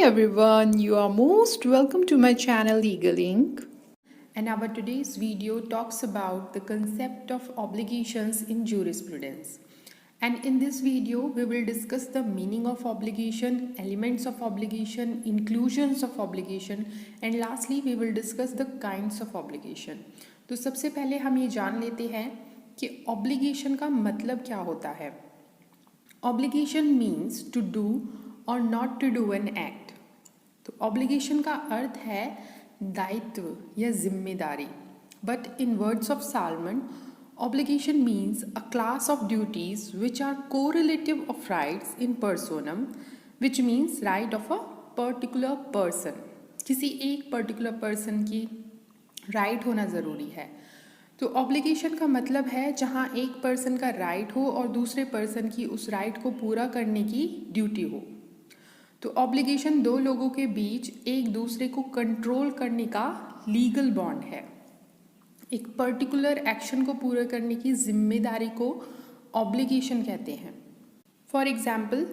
everyone, you are most welcome to my channel Legal Inc. And our today's video talks about the concept of obligations in jurisprudence. And in this video, we will discuss the meaning of obligation, elements of obligation, inclusions of obligation, and lastly, we will discuss the kinds of obligation. तो सबसे पहले हम ये जान लेते हैं कि obligation का मतलब क्या होता है. Obligation means to do or not to do an act. तो ऑब्लिगेशन का अर्थ है दायित्व या जिम्मेदारी. But in words of Salmond, obligation means a class of duties which are correlative of rights in personam, which means right of a particular person. किसी एक particular person की राइट होना ज़रूरी है. तो ऑब्लिगेशन का मतलब है जहाँ एक पर्सन का राइट हो और दूसरे पर्सन की उस राइट को पूरा करने की ड्यूटी हो. तो ऑब्लिगेशन दो लोगों के बीच एक दूसरे को कंट्रोल करने का लीगल बॉन्ड है. एक पर्टिकुलर एक्शन को पूरा करने की जिम्मेदारी को ऑब्लिगेशन कहते हैं. फॉर एग्जाम्पल,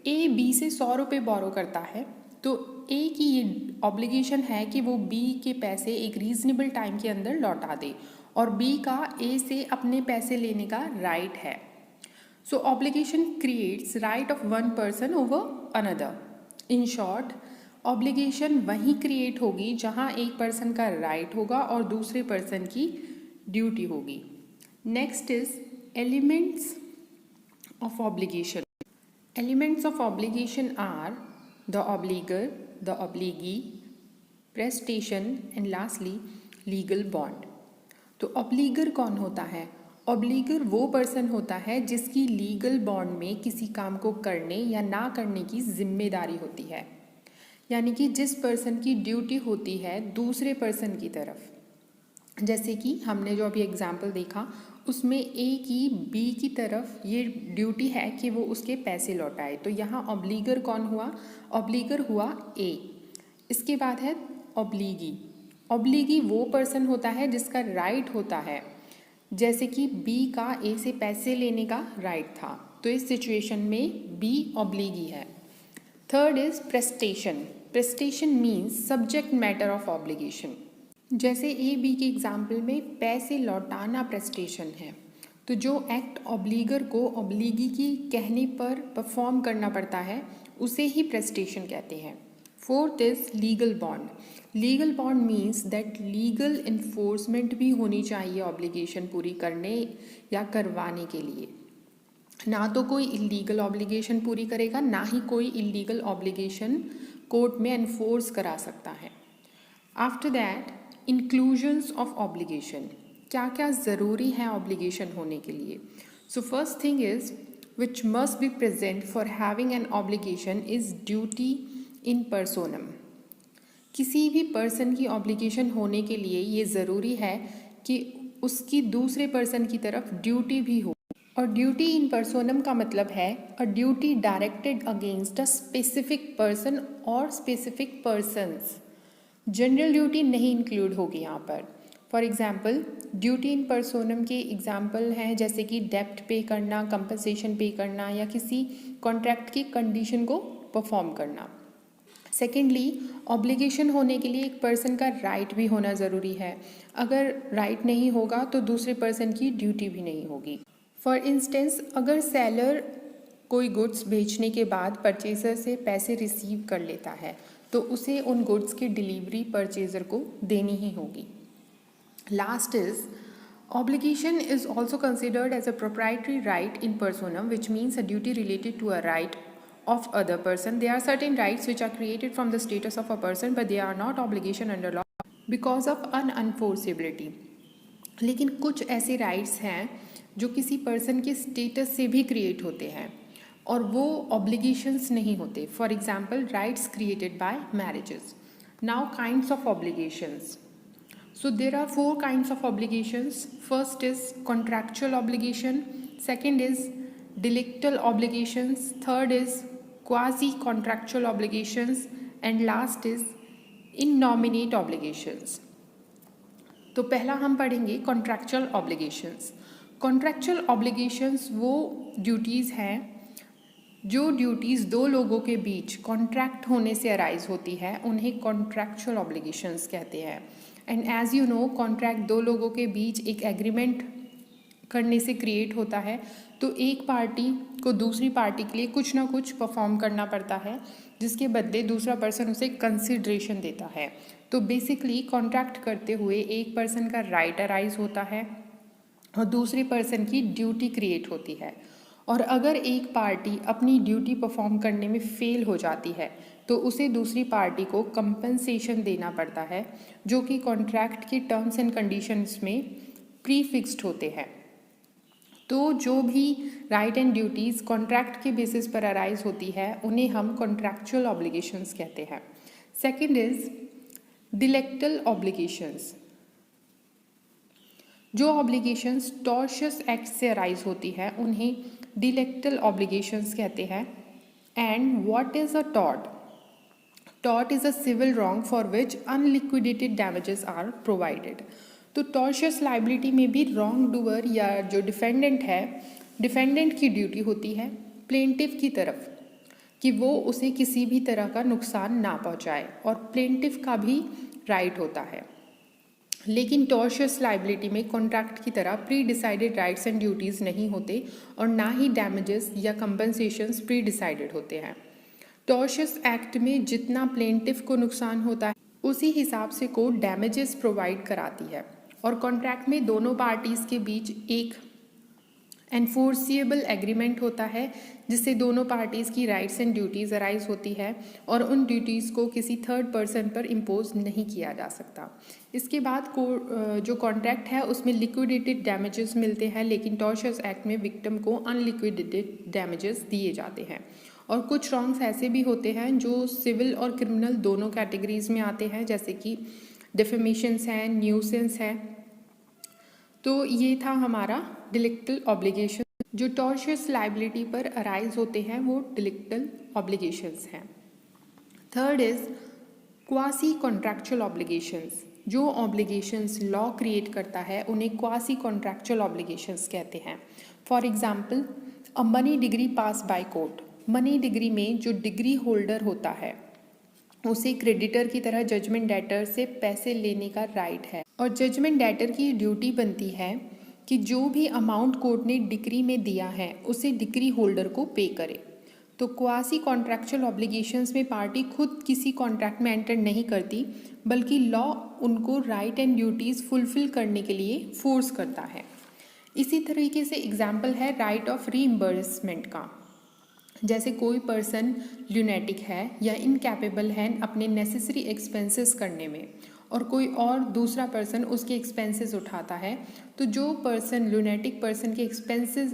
ए बी से 100 रुपये बोरो करता है, तो ए की ये ऑब्लिगेशन है कि वो बी के पैसे एक रीजनेबल टाइम के अंदर लौटा दे और बी का ए से अपने पैसे लेने का राइट है. So obligation creates right of one person over another. In short, obligation वहीं क्रिएट होगी जहां एक पर्सन का राइट होगा और दूसरे पर्सन की ड्यूटी होगी. Next is elements of obligation. Elements of obligation are the obligor, the obligee, prestation and lastly legal bond. तो ऑब्लिगर कौन होता है? ऑब्लिगर वो पर्सन होता है जिसकी लीगल बॉन्ड में किसी काम को करने या ना करने की जिम्मेदारी होती है, यानी कि जिस पर्सन की ड्यूटी होती है दूसरे पर्सन की तरफ. जैसे कि हमने जो अभी एग्जाम्पल देखा उसमें ए की बी की तरफ ये ड्यूटी है कि वो उसके पैसे लौटाए. तो यहाँ ऑब्लिगर कौन हुआ? ऑब्लिगर हुआ ए. इसके बाद है ऑब्लिगी. ऑब्लिगी वो पर्सन होता है जिसका राइट होता है, जैसे कि बी का ए से पैसे लेने का राइट था, तो इस सिचुएशन में बी ऑब्लिगी है. Third is prestation. Prestation means subject matter of obligation. जैसे ए बी के एग्जाम्पल में पैसे लौटाना प्रेस्टेशन है, तो जो एक्ट ऑब्लिगर को ऑब्लिगी की कहने पर परफॉर्म करना पड़ता है उसे ही प्रेस्टेशन कहते हैं. Fourth is legal bond. Legal bond means that legal enforcement भी होनी चाहिए ऑब्लिगेशन पूरी करने या करवाने के लिए. ना तो कोई इलीगल ऑब्लिगेशन पूरी करेगा, ना ही कोई इलीगल ऑब्लिगेशन कोर्ट में एनफोर्स करा सकता है. After that, inclusions of obligation. क्या क्या ज़रूरी है ऑब्लिगेशन होने के लिए? So first thing is which must be present for having an obligation is duty in personam. किसी भी पर्सन की ऑब्लिगेशन होने के लिए ये ज़रूरी है कि उसकी दूसरे पर्सन की तरफ ड्यूटी भी हो. और ड्यूटी इन पर्सोनम का मतलब है a duty directed against a specific person और स्पेसिफिक पर्सन्स. जनरल ड्यूटी नहीं इंक्लूड होगी यहाँ पर. फॉर एग्जाम्पल, ड्यूटी इन पर्सोनम के एग्जाम्पल हैं जैसे कि डेप्ट पे करना, कंपनसेशन पे करना या किसी कॉन्ट्रैक्ट की कंडीशन को परफॉर्म करना. सेकेंडली, ऑब्लिगेशन होने के लिए एक पर्सन का राइट भी होना ज़रूरी है. अगर राइट नहीं होगा तो दूसरे पर्सन की ड्यूटी भी नहीं होगी. फॉर इंस्टेंस, अगर सेलर कोई गुड्स बेचने के बाद परचेज़र से पैसे रिसीव कर लेता है तो उसे उन गुड्स की डिलीवरी परचेज़र को देनी ही होगी. Last is obligation is also considered as a proprietary right in personam, which means a duty related to a right of other person. There are certain rights which are created from the status of a person, but they are not obligation under law because of unenforceability. लेकिन कुछ ऐसे rights हैं जो किसी person के status से भी create होते हैं और वो ऑब्लिगेशंस नहीं होते. For example, rights created by marriages. Now kinds of obligations. So there are 4 kinds of obligations. First is contractual obligation, second is delictal obligations, third is quasi-contractual obligations and last is innominate obligations. तो पहला हम पढ़ेंगे contractual obligations. Contractual obligations वो duties हैं जो duties दो लोगों के बीच कॉन्ट्रैक्ट होने से अराइज होती है उन्हें कॉन्ट्रैक्चुअल ऑब्लिगेशंस कहते हैं। And as you know, contract दो लोगों के बीच एक एग्रीमेंट करने से क्रिएट होता है, तो एक पार्टी को दूसरी पार्टी के लिए कुछ ना कुछ परफॉर्म करना पड़ता है जिसके बदले दूसरा पर्सन उसे कंसिडरेशन देता है। तो बेसिकली कॉन्ट्रैक्ट करते हुए एक पर्सन का राइट अराइज होता है और दूसरे पर्सन की ड्यूटी क्रिएट होती है। और अगर एक पार्टी अपनी ड्यूटी परफॉर्म करने में फेल हो जाती है तो उसे दूसरी पार्टी को कंपनसेशन देना पड़ता है, जो कि कॉन्ट्रैक्ट के टर्म्स एंड कंडीशंस में प्री फिक्स्ड होते हैं। तो जो भी राइट एंड ड्यूटीज़ कॉन्ट्रैक्ट के बेसिस पर अराइज होती है उन्हें हम कॉन्ट्रैक्चुअल ऑब्लिगेशंस कहते हैं। Second is delictual obligations. जो ऑब्लिगेशंस टॉर्शियस एक्ट से अराइज होती है उन्हें डिलेक्टल ऑब्लिगेशंस कहते हैं। And what is a tort? Tort is a civil wrong for which unliquidated damages are provided. तो टॉर्शियस लाइबिलिटी में भी रॉन्ग डूअर या जो डिफेंडेंट है, डिफेंडेंट की ड्यूटी होती है प्लेंटिफ की तरफ कि वो उसे किसी भी तरह का नुकसान ना पहुंचाए, और प्लेंटिफ का भी राइट होता है। लेकिन टॉर्शियस लाइबिलिटी में कॉन्ट्रैक्ट की तरह pre decided rights and duties नहीं होते और ना ही डैमेजेस या कंपनसेशंस प्री डिसाइडेड होते हैं। टॉर्शियस एक्ट में जितना प्लेंटिफ को नुकसान होता है उसी हिसाब से कोर्ट डैमेजेस प्रोवाइड कराती है। और कॉन्ट्रैक्ट में दोनों पार्टीज़ के बीच एक एनफोर्सिएबल एग्रीमेंट होता है जिससे दोनों पार्टीज़ की राइट्स एंड ड्यूटीज़ अराइज होती है और उन ड्यूटीज़ को किसी थर्ड पर्सन पर इम्पोज नहीं किया जा सकता। इसके बाद जो कॉन्ट्रैक्ट है उसमें लिक्विडेटेड डैमेजेस मिलते हैं, लेकिन टॉर्शियस एक्ट में विक्टिम को अनलिक्विडेटेड डैमेजेस दिए जाते हैं। और कुछ रॉन्ग्स ऐसे भी होते हैं जो सिविल और क्रिमिनल दोनों कैटेगरीज में आते हैं, जैसे कि डिफेमेशंस हैं, न्यूसेंस है। तो ये था हमारा डिलेक्टल ऑब्लिगेशन। जो टॉर्शियस लाइबिलिटी पर अराइज होते हैं वो डिलेक्टल ऑब्लिगेशंस हैं। Third is quasi contractual obligations. जो ऑब्लिगेशंस लॉ क्रिएट करता है उन्हें क्वासी कॉन्ट्रैक्चुअल ऑब्लिगेशंस कहते हैं। For example, a money degree pass by court. Money degree में जो डिग्री होल्डर होता है उसे क्रेडिटर की तरह जजमेंट डेटर से पैसे लेने का राइट है, और जजमेंट डेटर की ड्यूटी बनती है कि जो भी अमाउंट कोर्ट ने डिक्री में दिया है उसे डिक्री होल्डर को पे करे। तो क्वासी कॉन्ट्रैक्चुअल ऑब्लिगेशंस में पार्टी खुद किसी कॉन्ट्रैक्ट में एंटर नहीं करती, बल्कि लॉ उनको राइट एंड ड्यूटीज़ फुलफिल करने के लिए फोर्स करता है। इसी तरीके से एग्जाम्पल है राइट ऑफ रीइम्बर्समेंट का। जैसे कोई पर्सन ल्यूनेटिक है या इनकैपेबल है अपने नेसेसरी एक्सपेंसेस करने में, और कोई और दूसरा पर्सन उसके एक्सपेंसेस उठाता है, तो जो पर्सन ल्यूनेटिक पर्सन के एक्सपेंसेस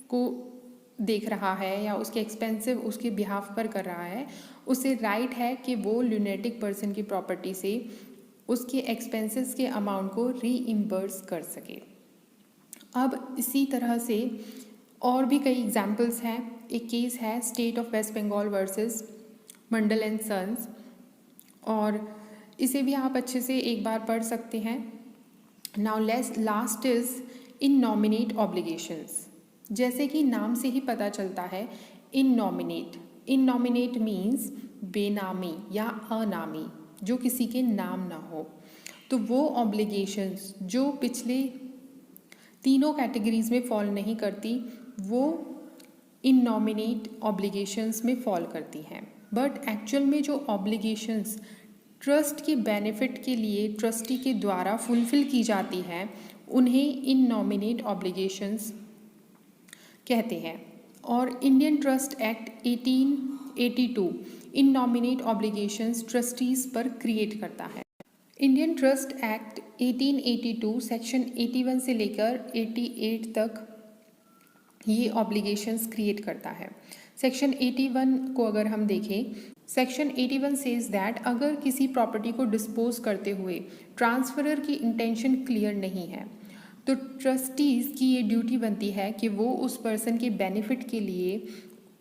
को देख रहा है या उसके एक्सपेंसिव उसके बिहाफ पर कर रहा है, उसे राइट है कि वो ल्यूनेटिक पर्सन की प्रॉपर्टी से उसके एक्सपेंसेस के अमाउंट को रीइम्बर्स कर सके। अब इसी तरह से और भी कई एग्जाम्पल्स हैं। एक केस है state of West Bengal versus Mandal and Sons, और इसे भी आप अच्छे से एक बार पढ़ सकते हैं। Now last is in nominate obligations. जैसे कि नाम से ही पता चलता है, इन नॉमिनेट मीन्स बेनामी या अनामी, जो किसी के नाम ना हो। तो वो ऑब्लिगेशंस जो पिछले तीनों कैटेगरीज में फॉल नहीं करती वो इन नॉमिनेट ऑब्लिगेशंस में फॉल करती हैं। बट एक्चुअल में जो ऑब्लिगेशंस ट्रस्ट के बेनिफिट के लिए ट्रस्टी के द्वारा फुलफिल की जाती हैं उन्हें इन नॉमिनेट ऑब्लिगेशंस कहते हैं। और इंडियन ट्रस्ट एक्ट 1882 इन नॉमिनेट ऑब्लिगेशंस ट्रस्टीज पर क्रिएट करता है। इंडियन ट्रस्ट एक्ट 1882 सेक्शन 81 से लेकर 88 तक ये ऑब्लिगेशंस क्रिएट करता है। सेक्शन 81 को अगर हम देखें, सेक्शन 81 सेज दैट अगर किसी प्रॉपर्टी को डिस्पोज करते हुए ट्रांसफरर की इंटेंशन क्लियर नहीं है तो ट्रस्टीज़ की ये ड्यूटी बनती है कि वो उस पर्सन के बेनिफिट के लिए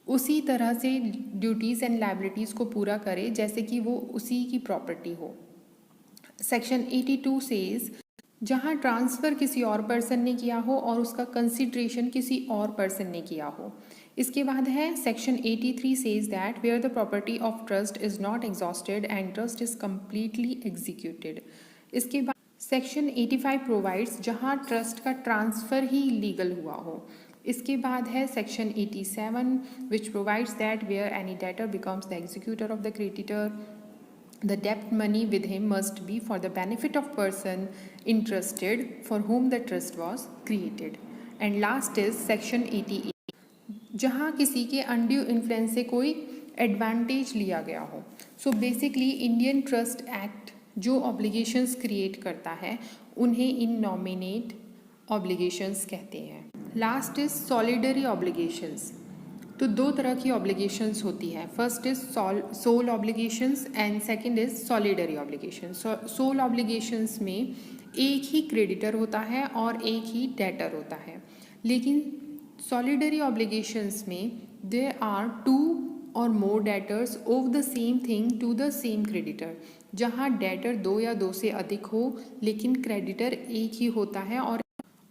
उसी तरह से ड्यूटीज़ एंड लायबिलिटीज़ को पूरा करे जैसे कि वो उसी की प्रॉपर्टी हो। सेक्शन 82 सेज जहाँ ट्रांसफ़र किसी और पर्सन ने किया हो और उसका कंसिडरेशन किसी और पर्सन ने किया हो, इसके बाद है section 83 says that where the property of trust is not exhausted and trust is completely executed. इसके बाद सेक्शन 85 प्रोवाइड्स जहां ट्रस्ट का ट्रांसफ़र ही लीगल हुआ हो। इसके बाद है section 87 which provides that where any debtor becomes the executor of the creditor the debt money with him must be for the benefit of person interested for whom the trust was created. And last is section 88 जहाँ किसी के undue influence से कोई advantage लिया गया हो। So basically Indian Trust Act जो obligations create करता है उन्हें इन नॉमिनेट ऑब्लिगेशंस कहते हैं। Last is solidary obligations. तो दो तरह की ऑब्लिगेशंस होती है, first is sole obligations and second is solidary obligations. Sole obligations में एक ही क्रेडिटर होता है और एक ही डेटर होता है, लेकिन सॉलिडरी ऑब्लिगेशंस में देयर आर 2 और more debtors of the same thing to the same creditor, जहाँ डेटर 2 या 2 से अधिक हो लेकिन क्रेडिटर एक ही होता है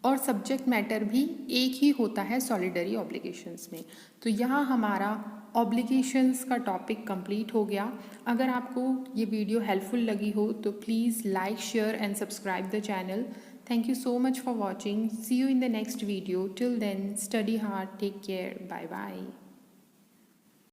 और सब्जेक्ट मैटर भी एक ही होता है सॉलिडरी ऑब्लिगेशंस में। तो यहाँ हमारा ऑब्लिगेशंस का टॉपिक कंप्लीट हो गया। अगर आपको ये वीडियो हेल्पफुल लगी हो तो please like, share and subscribe the channel. Thank you so much for watching. See you in the next video. Till then, study hard, take care, bye bye.